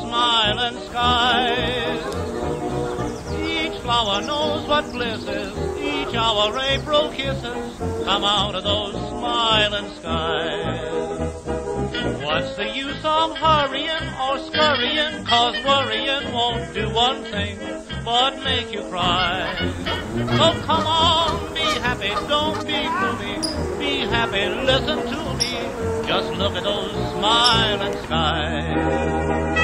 smiling skies. Each flower knows what bliss is, each hour April kisses come out of those smiling skies. What's the use of hurrying or scurrying, 'cause worrying won't do one thing but make you cry. So come on, be happy, don't be gloomy, be happy, listen to me, just look at those smiling skies.